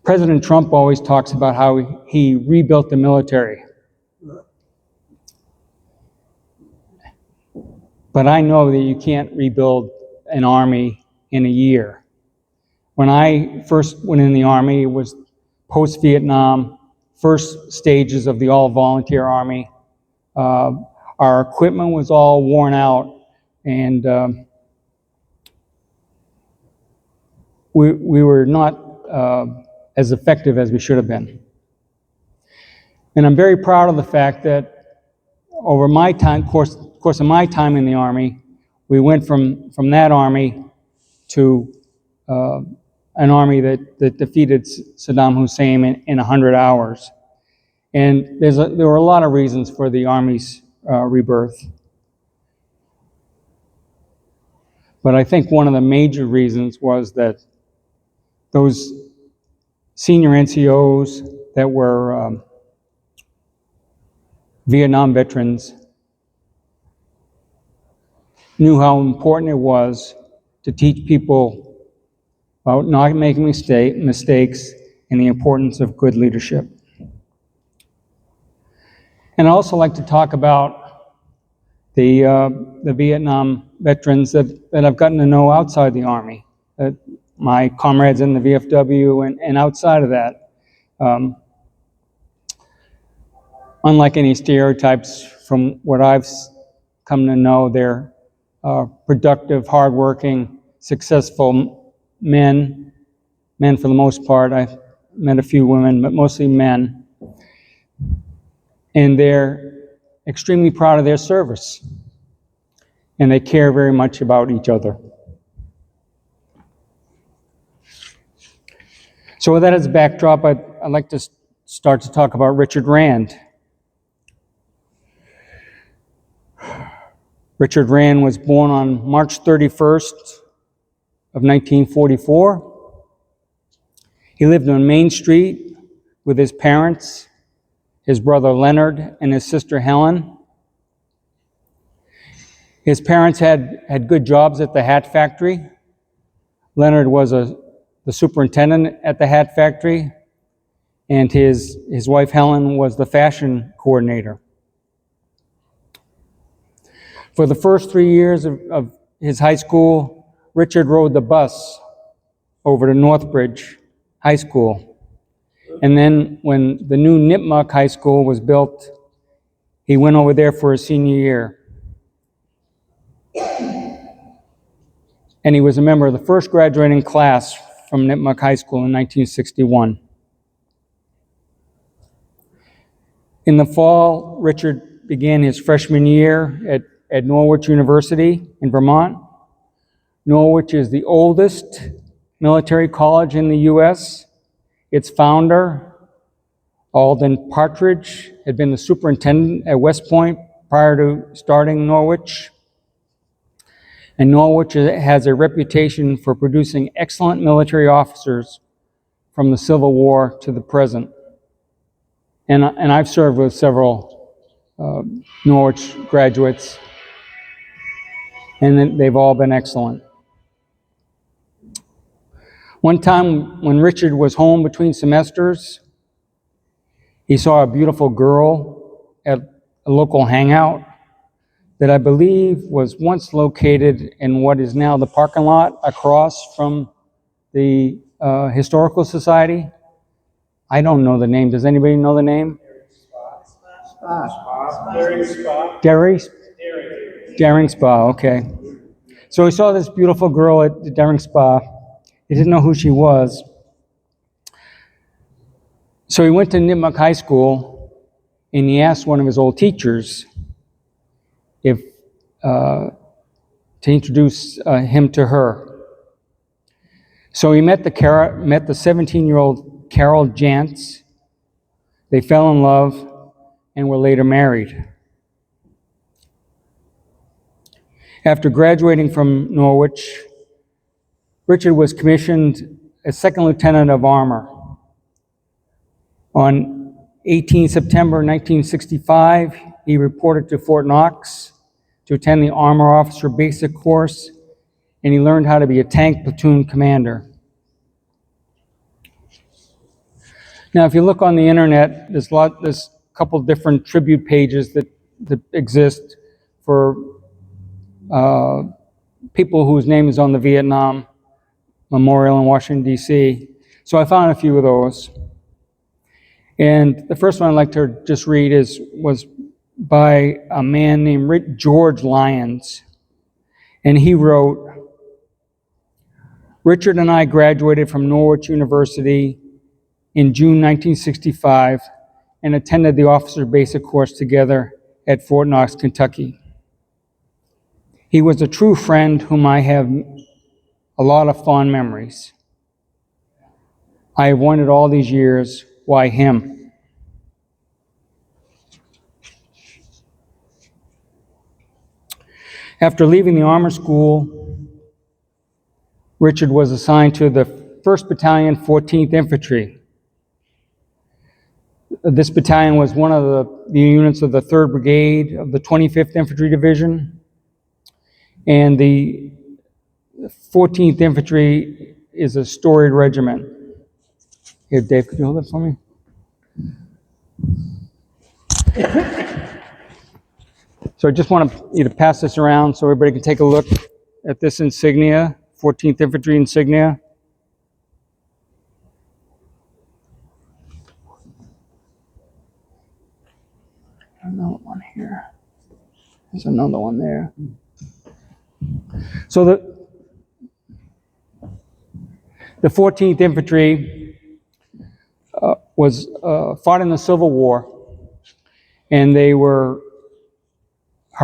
President Trump always talks about how he rebuilt the military. But I know that you can't rebuild an army in a year. When I first went in the Army, it was post-Vietnam, first stages of the all-volunteer Army. Our equipment was all worn out, and we were not as effective as we should have been. And I'm very proud of the fact that over my time, course of my time in the Army, we went from that Army to an army that defeated Saddam Hussein in 100 hours. And there were a lot of reasons for the Army's rebirth. But I think one of the major reasons was that those senior NCOs that were Vietnam veterans knew how important it was to teach people about not making mistakes and the importance of good leadership. And I'd also like to talk about the Vietnam veterans that I've gotten to know outside the Army, my comrades in the VFW and outside of that. Unlike any stereotypes from what I've come to know, they're productive, hardworking, successful men for the most part. I've met a few women, but mostly men. And they're extremely proud of their service. And they care very much about each other. So with that as a backdrop, I'd like to start to talk about Richard Rand. Richard Rand was born on March 31st of 1944. He lived on Main Street with his parents, his brother Leonard, and his sister Helen. His parents had good jobs at the hat factory. Leonard was the superintendent at the hat factory, and his wife Helen was the fashion coordinator. For the first 3 years of his high school, Richard rode the bus over to Northbridge High School. And then when the new Nipmuc High School was built, he went over there for his senior year. And he was a member of the first graduating class from Nipmuc High School in 1961. In the fall, Richard began his freshman year at Norwich University in Vermont. Norwich is the oldest military college in the U.S. Its founder, Alden Partridge, had been the superintendent at West Point prior to starting Norwich. And Norwich has a reputation for producing excellent military officers from the Civil War to the present. And I've served with several Norwich graduates, and they've all been excellent. One time when Richard was home between semesters, he saw a beautiful girl at a local hangout that I believe was once located in what is now the parking lot across from the Historical Society. I don't know the name. Does anybody know the name? Daring Spa, okay. So he saw this beautiful girl at the Daring Spa. He didn't know who she was. So he went to Nipmuc High School and he asked one of his old teachers if to introduce him to her. So he met the 17-year-old Carol Jantz. They fell in love and were later married. After graduating from Norwich, Richard was commissioned as second lieutenant of armor. On 18 September 1965, he reported to Fort Knox to attend the Armor Officer Basic Course, and he learned how to be a tank platoon commander. Now, if you look on the internet, there's a couple different tribute pages that exist for people whose name is on the Vietnam Memorial in Washington, D.C. So I found a few of those. And the first one I'd like to just read was by a man named George Lyons. And he wrote, "Richard and I graduated from Norwich University in June 1965 and attended the officer basic course together at Fort Knox, Kentucky. He was a true friend whom I have a lot of fond memories. I have wondered all these years, why him?" After leaving the Armor School, Richard was assigned to the 1st Battalion, 14th Infantry. This battalion was one of the units of the 3rd Brigade of the 25th Infantry Division. And the 14th Infantry is a storied regiment. Here, Dave, could you hold that for me? So I just want you to pass this around so everybody can take a look at this insignia, 14th Infantry insignia. Another one here. There's another one there. So the 14th Infantry was fought in the Civil War, and they were a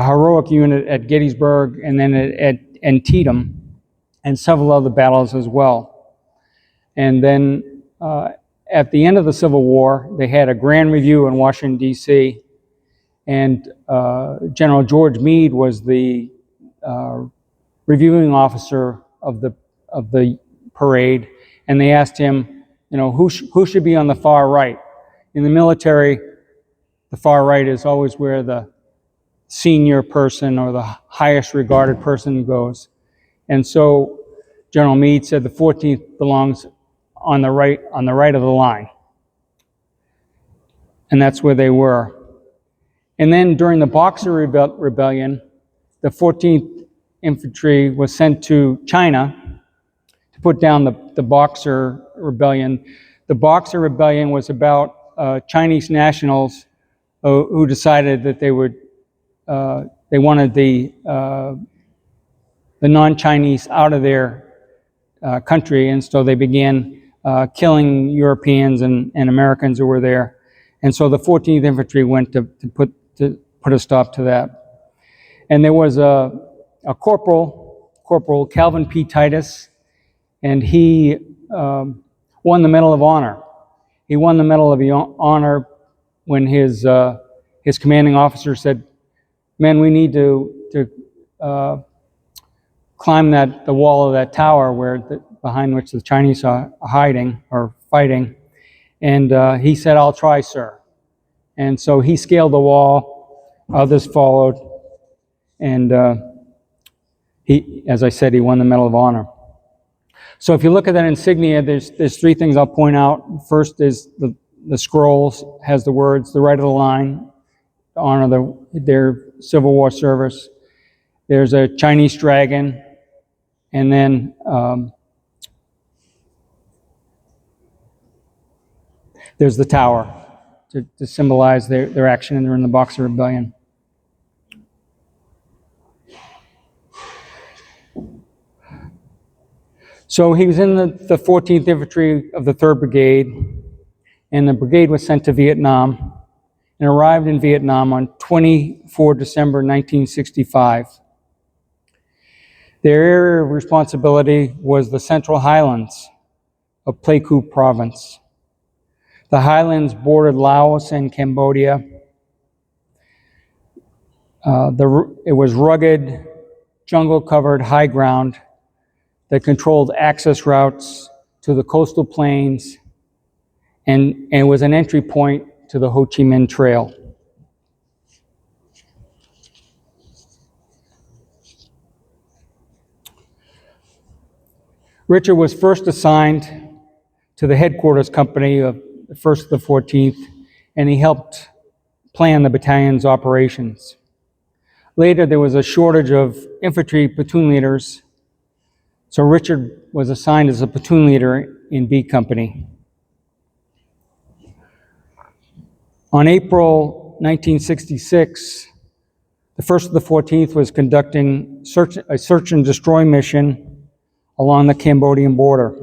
heroic unit at Gettysburg and then at Antietam, and several other battles as well. And then at the end of the Civil War, they had a grand review in Washington, D.C., and General George Meade was the reviewing officer of the parade, and they asked him, who should be on the far right? In the military, the far right is always where the senior person or the highest regarded person goes. And so General Meade said the 14th belongs on the right of the line. And that's where they were. And then during the Boxer Rebellion, the 14th Infantry was sent to China to put down the Boxer Rebellion. The Boxer Rebellion was about Chinese nationals who decided that they wanted the non-Chinese out of their country, and so they began killing Europeans and Americans who were there. And so the 14th Infantry went to put a stop to that. And there was a Corporal Calvin P. Titus, and he won the Medal of Honor. He won the Medal of Honor when his commanding officer said, "Men, we need to climb the wall of that tower behind which the Chinese are hiding or fighting." And he said, "I'll try, sir." And so he scaled the wall. Others followed, and as I said, he won the Medal of Honor. So if you look at that insignia, there's 3 things I'll point out. First is the scrolls has the words, the right of the line, to honor their Civil War service. There's a Chinese dragon, and then there's the tower to symbolize their action during the Boxer Rebellion. So he was in the 14th Infantry of the 3rd Brigade, and the brigade was sent to Vietnam and arrived in Vietnam on 24 December 1965. Their area of responsibility was the Central Highlands of Pleiku Province. The highlands bordered Laos and Cambodia. It was rugged, jungle-covered high ground that controlled access routes to the coastal plains and was an entry point to the Ho Chi Minh Trail. Richard was first assigned to the headquarters company of the 1st to the 14th, and he helped plan the battalion's operations. Later, there was a shortage of infantry platoon leaders, so Richard was assigned as a platoon leader in B Company. On April 1966, the 1st to the 14th was conducting a search and destroy mission along the Cambodian border.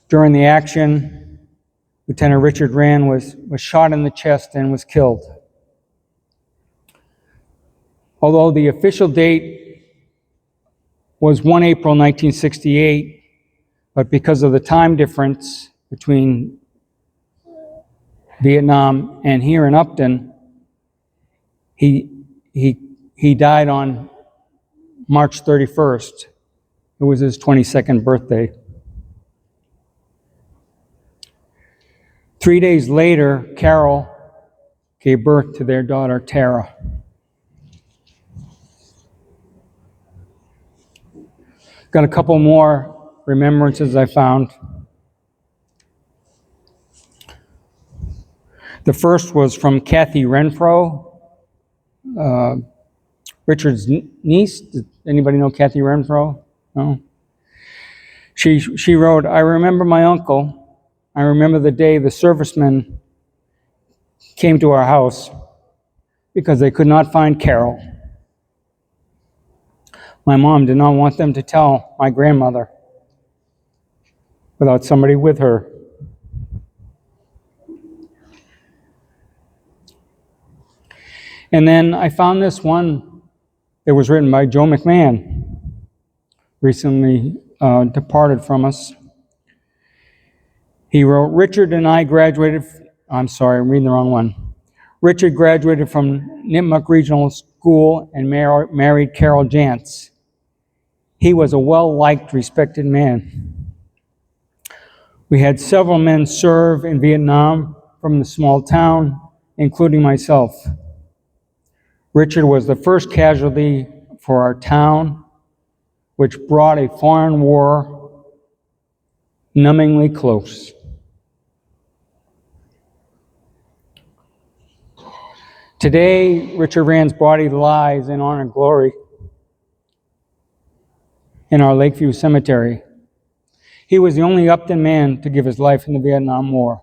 During the action, Lieutenant Richard Rand was shot in the chest and was killed. Although the official date was 1 April 1968, but because of the time difference between Vietnam and here in Upton, he died on March 31st. It was his 22nd birthday. 3 days later, Carol gave birth to their daughter, Tara. Got a couple more remembrances I found. The first was from Kathy Renfro, Richard's niece. Does anybody know Kathy Renfro? No? She wrote, "I remember my uncle. I remember the day the servicemen came to our house because they could not find Carol. My mom did not want them to tell my grandmother without somebody with her. And then I found this one that was written by Joe McMahon, recently departed from us. He wrote, Richard and I graduated, I'm sorry, I'm reading the wrong one. Richard graduated from Nipmuc Regional School and married Carol Jantz. He was a well-liked, respected man. We had several men serve in Vietnam from the small town, including myself. Richard was the first casualty for our town, which brought a foreign war numbingly close. Today, Richard Rand's body lies in honor and glory in our Lakeview Cemetery. He was the only Upton man to give his life in the Vietnam War.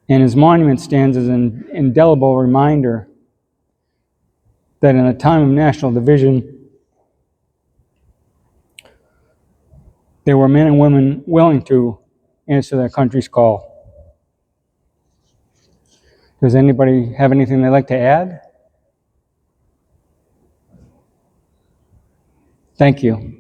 And his monument stands as an indelible reminder that in a time of national division, there were men and women willing to answer their country's call. Does anybody have anything they'd like to add? Thank you.